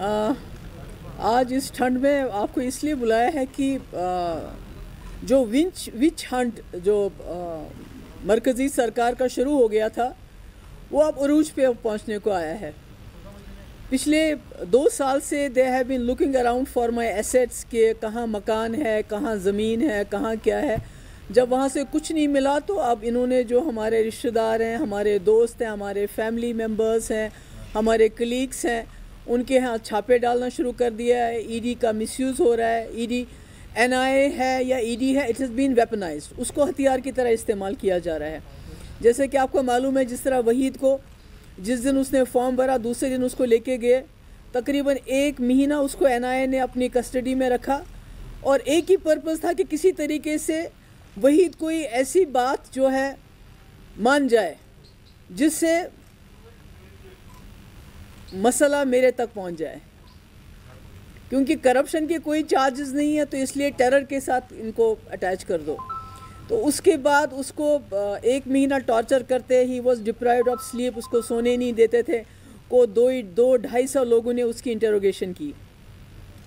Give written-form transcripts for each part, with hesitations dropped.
आज इस ठंड में आपको इसलिए बुलाया है कि जो विच हंट जो मरकज़ी सरकार का शुरू हो गया था वो अब उरूज पे पहुंचने को आया है। पिछले 2 साल से they have been looking around for my assets के कहाँ मकान है, कहाँ ज़मीन है, कहाँ क्या है। जब वहाँ से कुछ नहीं मिला तो अब इन्होंने जो हमारे रिश्तेदार हैं, हमारे दोस्त हैं, हमारे फैमिली मेम्बर्स हैं, हमारे कलीग्स हैं, उनके यहाँ छापे डालना शुरू कर दिया है। ईडी का मिसयूज़ हो रहा है। ईडी एनआईए है या ईडी है, इट हैज़ बीन वेपनाइज्ड, उसको हथियार की तरह इस्तेमाल किया जा रहा है। जैसे कि आपको मालूम है, जिस तरह वहीद को जिस दिन उसने फॉर्म भरा दूसरे दिन उसको लेके गए, तकरीबन 1 महीना उसको एनआईए ने अपनी कस्टडी में रखा और एक ही पर्पज़ था कि किसी तरीके से वहीद कोई ऐसी बात जो है मान जाए जिससे मसला मेरे तक पहुंच जाए, क्योंकि करप्शन के कोई चार्जेस नहीं है तो इसलिए टेरर के साथ इनको अटैच कर दो। तो उसके बाद उसको 1 महीना टॉर्चर करते, he was deprived of sleep, उसको सोने नहीं देते थे। को 200-250 लोगों ने उसकी इंटरोगेशन की,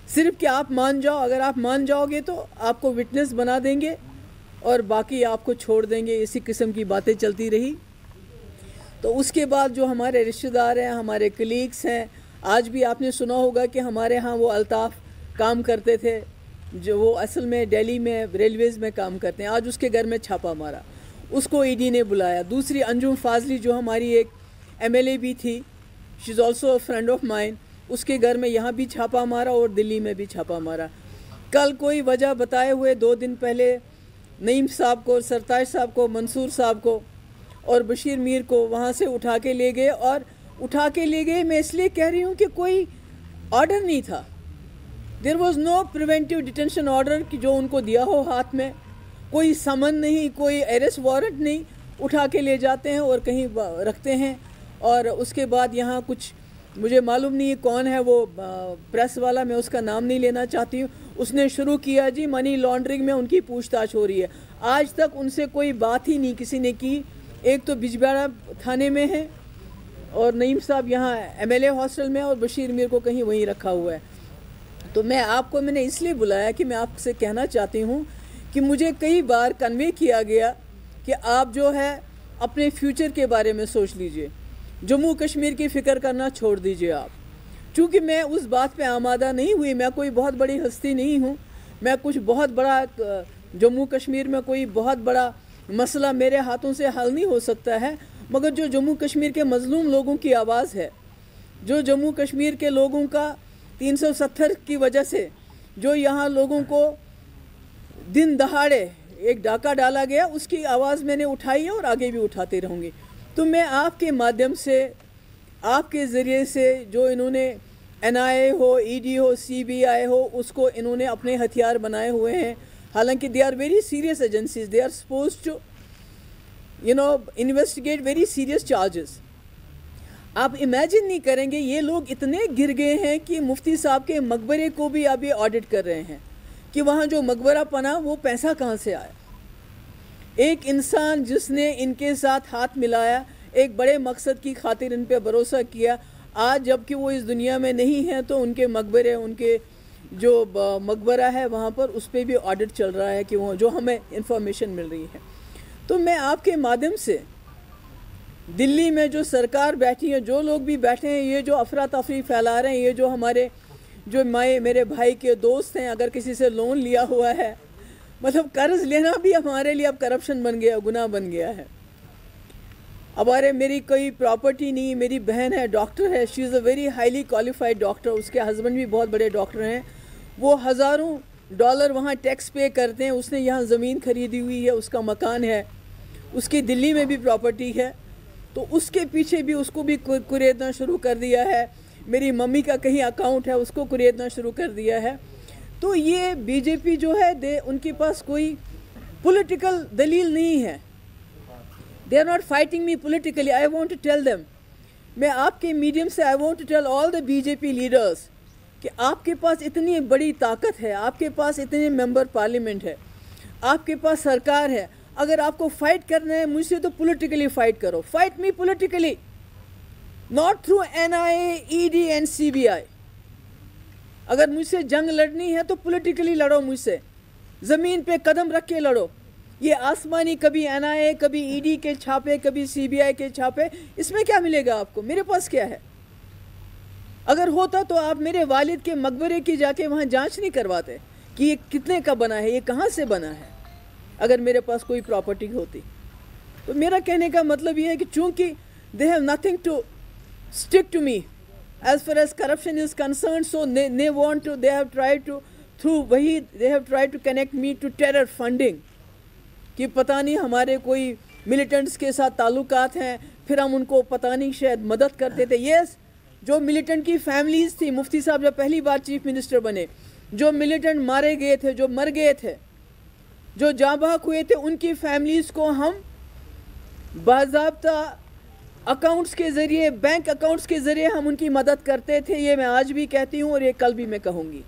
सिर्फ कि आप मान जाओ, अगर आप मान जाओगे तो आपको विटनेस बना देंगे और बाकी आपको छोड़ देंगे। इसी किस्म की बातें चलती रही। तो उसके बाद जो हमारे रिश्तेदार हैं, हमारे कलीग्स हैं, आज भी आपने सुना होगा कि हमारे यहाँ वो अल्ताफ़ काम करते थे, जो वो असल में दिल्ली में रेलवेज़ में काम करते हैं। आज उसके घर में छापा मारा, उसको ईडी ने बुलाया। दूसरी अंजुम फाजली जो हमारी एक एमएलए भी थी, she is also a friend of mine, उसके घर में यहाँ भी छापा मारा और दिल्ली में भी छापा मारा। कल कोई वजह बताए हुए 2 दिन पहले नईम साहब को, सरताज साहब को, मंसूर साहब को और बशीर मीर को वहाँ से उठा के ले गए। और उठा के ले गए मैं इसलिए कह रही हूँ कि कोई ऑर्डर नहीं था, there was no preventive detention order कि जो उनको दिया हो हाथ में, कोई समन नहीं, कोई अरेस्ट वारंट नहीं, उठा के ले जाते हैं और कहीं रखते हैं। और उसके बाद यहाँ कुछ मुझे मालूम नहीं है कौन है वो प्रेस वाला, मैं उसका नाम नहीं लेना चाहती हूँ, उसने शुरू किया जी मनी लॉन्ड्रिंग में उनकी पूछताछ हो रही है। आज तक उनसे कोई बात ही नहीं किसी ने की। एक तो बिजबेड़ा थाने में है और नईम साहब यहाँ एमएलए हॉस्टल में और बशीर मीर को कहीं वहीं रखा हुआ है। तो मैंने इसलिए बुलाया कि मैं आपसे कहना चाहती हूँ कि मुझे कई बार कन्वे किया गया कि आप जो है अपने फ्यूचर के बारे में सोच लीजिए, जम्मू कश्मीर की फ़िक्र करना छोड़ दीजिए आप। चूँकि मैं उस बात पे आमादा नहीं हुई, मैं कोई बहुत बड़ी हस्ती नहीं हूँ, मैं कुछ बहुत बड़ा जम्मू कश्मीर में कोई बहुत बड़ा मसला मेरे हाथों से हल नहीं हो सकता है, मगर जो जम्मू कश्मीर के मज़लूम लोगों की आवाज़ है, जो जम्मू कश्मीर के लोगों का 370 की वजह से जो यहाँ लोगों को दिन दहाड़े एक डाका डाला गया, उसकी आवाज़ मैंने उठाई है और आगे भी उठाते रहूँगी। तो मैं आपके माध्यम से, आपके ज़रिए से, जो इन्होंने एनआईए हो, ईडी हो, सीबीआई हो, उसको इन्होंने अपने हथियार बनाए हुए हैं। हालांकि they are very serious agencies, they are supposed to investigate very serious charges. आप इमेजिन नहीं करेंगे, ये लोग इतने गिर गए हैं कि मुफ्ती साहब के मकबरे को भी अब ये ऑडिट कर रहे हैं कि वहाँ जो मकबरा बना वो पैसा कहाँ से आया। एक इंसान जिसने इनके साथ हाथ मिलाया, एक बड़े मकसद की खातिर इन पे भरोसा किया, आज जबकि वो इस दुनिया में नहीं हैं तो उनके मकबरे, उनके जो मकबरा है वहाँ पर उस पर भी ऑडिट चल रहा है कि वो जो हमें इंफॉर्मेशन मिल रही है। तो मैं आपके माध्यम से दिल्ली में जो सरकार बैठी है, जो लोग भी बैठे हैं, ये जो अफरा तफरी फैला रहे हैं, ये जो हमारे जो मेरे भाई के दोस्त हैं, अगर किसी से लोन लिया हुआ है, मतलब कर्ज लेना भी हमारे लिए अब करप्शन बन गया, गुनाह बन गया है। मेरी कोई प्रॉपर्टी नहीं, मेरी बहन है, डॉक्टर है, she is a very highly qualified doctor, उसके हस्बैंड भी बहुत बड़े डॉक्टर हैं, वो हज़ारों डॉलर वहाँ टैक्स पे करते हैं। उसने यहाँ ज़मीन खरीदी हुई है, उसका मकान है, उसकी दिल्ली में भी प्रॉपर्टी है, तो उसके पीछे भी उसको भी कुरेदना शुरू कर दिया है। मेरी मम्मी का कहीं अकाउंट है, उसको कुरेदना शुरू कर दिया है। तो ये बीजेपी जो है, उनके पास कोई पॉलिटिकल दलील नहीं है। They are not fighting me politically. I want to tell them, मैं आपके मीडियम से I want to tell all the BJP leaders कि आपके पास इतनी बड़ी ताकत है, आपके पास इतने मेंबर पार्लियामेंट है, आपके पास सरकार है। अगर आपको फाइट करना है मुझसे तो पॉलिटिकली फाइट करो, fight me politically, not through NIA, ED and CBI. اگر مجھ سے جنگ لڑنی ہے تو پولیٹیکلی لڑو مجھ سے، زمین پہ قدم رکھ کے لڑو. یہ آسمانی کبھی NIA، کبھی ED کے چھاپے، کبھی CBI کے چھاپے، اس میں کیا ملے گا آپ کو؟ میرے پاس کیا ہے؟ اگر ہوتا تو آپ میرے والد کے مقبرے کی جا کے وہاں جانچ نہیں کرواتے کہ یہ کتنے کا بنا ہے، یہ کہاں سے بنا ہے، اگر میرے پاس کوئی پراپرٹی ہوتی. تو میرا کہنے کا مطلب یہ ہے کہ چونکہ they have nothing to stick to me as far as corruption is concerned, so they have tried to through Wahid, they have tried to connect me to terror funding کہ پتہ نہیں ہمارے کوئی ملیٹنٹس کے ساتھ تعلقات ہیں، پھر ہم ان کو پتہ نہیں شاید مدد کرتے تھے. یس، جو ملیٹنٹ کی فیملیز تھی، مفتی صاحب جب پہلی بار چیف منسٹر بنے، جو ملیٹنٹ مارے گئے تھے، جو مر گئے تھے، جو جاں بحق ہوئے تھے، ان کی فیملیز کو ہم باضابطہ اکاؤنٹس کے ذریعے، بینک اکاؤنٹس کے ذریعے ہم ان کی مدد کرتے تھے. یہ میں آج بھی کہتی ہوں اور یہ کل بھی میں کہوں گی.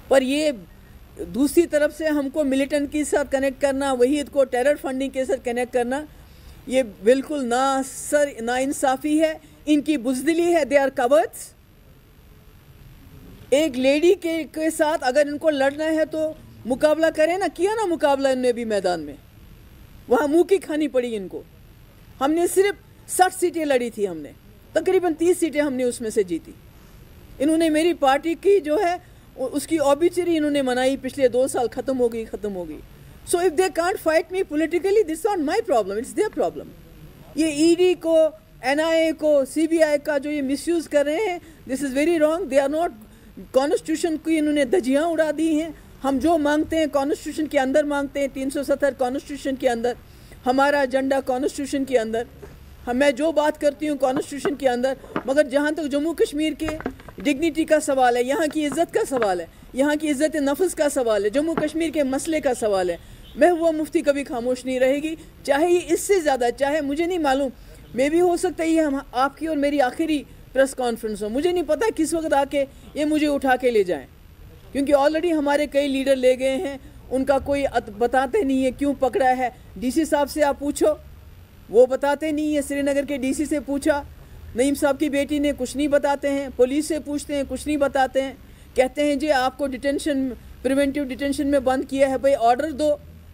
پر یہ دوسری طرف سے ہم کو ملیٹنٹ کے ساتھ کنیکٹ کرنا، وحید کو ٹیرر فنڈنگ کے ساتھ کنیکٹ کرنا، یہ بالکل نا انصافی ہے، ان کی بزدلی ہے. They are cowards. ایک لیڈی کے ساتھ اگر ان کو لڑنا ہے تو مقابلہ کریں نا. کیا نا مقابلہ ان نے بھی میدان میں، وہاں منہ کی کھانی پڑی ان کو. ہم نے صرف 60 سیٹیں لڑی تھی، ہم نے تقریباً 30 سیٹیں ہم نے اس میں سے جیتی. انہوں نے میری پارٹی کی جو ہے اس کی اوبیچری انہوں نے منائی، پچھلے 2 سال ختم ہو گئی. So if they can't fight me politically, this not my problem, it's their problem. یہ ED کو، NIA کو، CBI کا جو یہ مس یوز کر رہے ہیں، this is very wrong. They are not, constitution کی انہوں نے دھجیاں اڑا دی ہیں. ہم جو مانگتے ہیں کانسٹیٹیوشن کے اندر مانگتے ہیں، 370 کانسٹیٹیوشن کے اندر، ہمارا ایجنڈا کانسٹیٹیوشن کے اندر، میں جو بات کرتی ہوں کانسٹیٹیوشن کے اندر. مگر جہاں تک جموں کشمیر کے ڈگنیٹی کا سوال ہے، یہاں کی عزت کا سوال ہے، یہاں کی عزت نفس کا سوال ہے، جموں کشمیر کے مسئلے کا سوال ہے، محبوبہ مفتی کبھی خاموش نہیں رہے گی. چاہے یہ اس سے زیادہ، چاہے مجھے نہیں معلوم، میں بھی ہو سکتا ہے یہ آپ کی اور میری آخری پریس کانفرنس ہو، مجھے نہیں پتا کس وقت آ کے یہ مجھے اٹھا کے لے جائیں، کیونکہ آلریڈی ہمارے کئی لیڈر لے گئے ہیں. ان کا کوئی بتاتے نہیں ہے کیوں پکڑا ہے. DC صاحب سے آپ پوچھو، وہ بتاتے نہیں ہیں. سری نگر کے DC سے پوچھا، نعیم صاحب کی بیٹی نے، کچھ نہیں بتاتے ہیں. پولیس سے پوچھتے ہیں، کچھ نہیں بتاتے ہیں. کہتے ہیں جی آپ کو پریونٹیو ڈیٹینشن میں بند کیا ہے، بھائی آرڈر دو،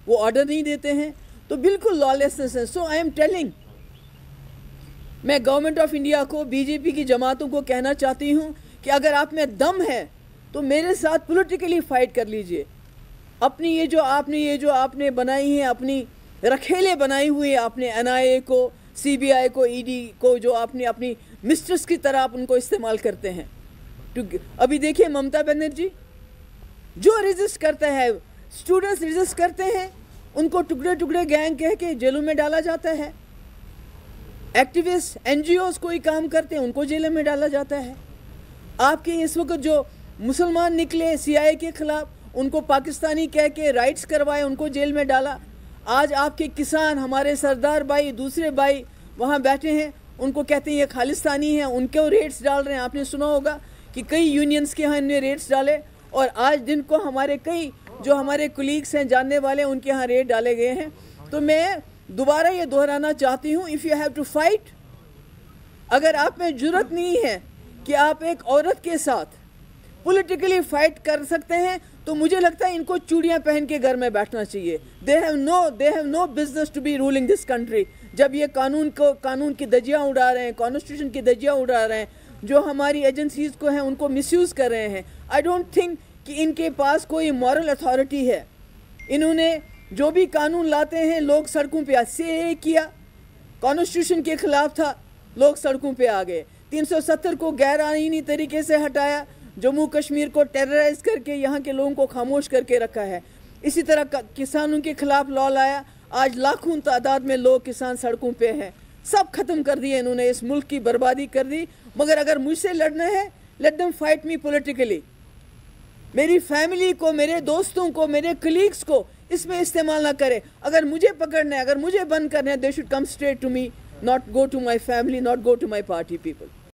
وہ آرڈر نہیں دیتے ہیں. تو بالکل لالیسنس ہے. سو آئی ایم ٹیلنگ، میں گورنمنٹ آف انڈیا کو، BJP کی جماعتوں کو کہنا چاہتی ہوں کہ اگر آپ میں دم ہے تو میرے ساتھ پولیٹیکلی فائٹ کر لیجئے. اپنی یہ جو آپ نے بنائی ہیں، اپنی رکھیلے بنائی ہوئی آپ نے، NIA کو، CBI کو، ED کو، جو آپ نے اپنی مسٹرس کی طرح آپ ان کو استعمال کرتے ہیں. ابھی دیکھیے ممتا بنرجی جو ریزسٹ کرتا ہے، اسٹوڈنٹس ریزسٹ کرتے ہیں، ان کو ٹکڑے ٹکڑے گینگ کہہ کے جیلوں میں ڈالا جاتا ہے. ایکٹیوسٹ NGOs کوئی کام کرتے ہیں، ان کو جیلوں میں ڈالا جاتا ہے. آپ کے اس وقت جو مسلمان نکلے CIA کے خلاف، ان کو پاکستانی کہہ کے رائٹس کروائے، ان کو جیل میں ڈالا. آج آپ کے کسان، ہمارے سردار بھائی، دوسرے بھائی وہاں بیٹھے ہیں، ان کو کہتے ہیں یہ خالستانی ہیں، ان کو ریٹس ڈال رہے ہیں. آپ نے سنا ہوگا کہ کئی یونینز کے ہاں ان نے ریٹس ڈالے، اور آج دن کو ہمارے کئی جو ہمارے کولیگس ہیں، جاننے والے، ان کے ہاں ریٹ ڈالے گئے ہیں. تو میں دوبارہ یہ دہرانا چاہتی ہوں، if you have to fight, اگر آپ میں جرت نہیں ہے کہ آپ ایک عورت کے ساتھ پولیٹیکلی فائٹ کر سکتے ہیں، تو مجھے لگتا ہے ان کو چوڑیاں پہن کے گھر میں بیٹھنا چاہیے. they have no business to be ruling this country. جب یہ قانون کی دھجیاں اڑا رہے ہیں، کانسٹیٹیوشن کی دھجیاں اڑا رہے ہیں، جو ہماری ایجنسیز کو ہیں ان کو مس یوز کر رہے ہیں. I don't think کہ ان کے پاس کوئی مورل اتھارٹی ہے. انہوں نے جو بھی قانون لاتے ہیں، لوگ سڑکوں پہ CAA کیا، کانسٹیٹیوشن کے خلاف تھا، لوگ سڑکوں پہ آ گئے. 370 کو غیر آئینی طریقے سے ہٹایا، جموں کشمیر کو ٹیررائز کر کے یہاں کے لوگوں کو خاموش کر کے رکھا ہے. اسی طرح کسانوں کے خلاف لا لایا، آج لاکھوں تعداد میں لوگ کسان سڑکوں پہ ہیں. سب ختم کر دیے انہوں نے، اس ملک کی بربادی کر دی. مگر اگر مجھ سے لڑنا ہے، let them fight me politically. میری فیملی کو، میرے دوستوں کو، میرے کلیگز کو اس میں استعمال نہ کرے. اگر مجھے پکڑنا ہے، اگر مجھے بند کرنا ہے، they should come straight to me, not go to my family, not go to my party people.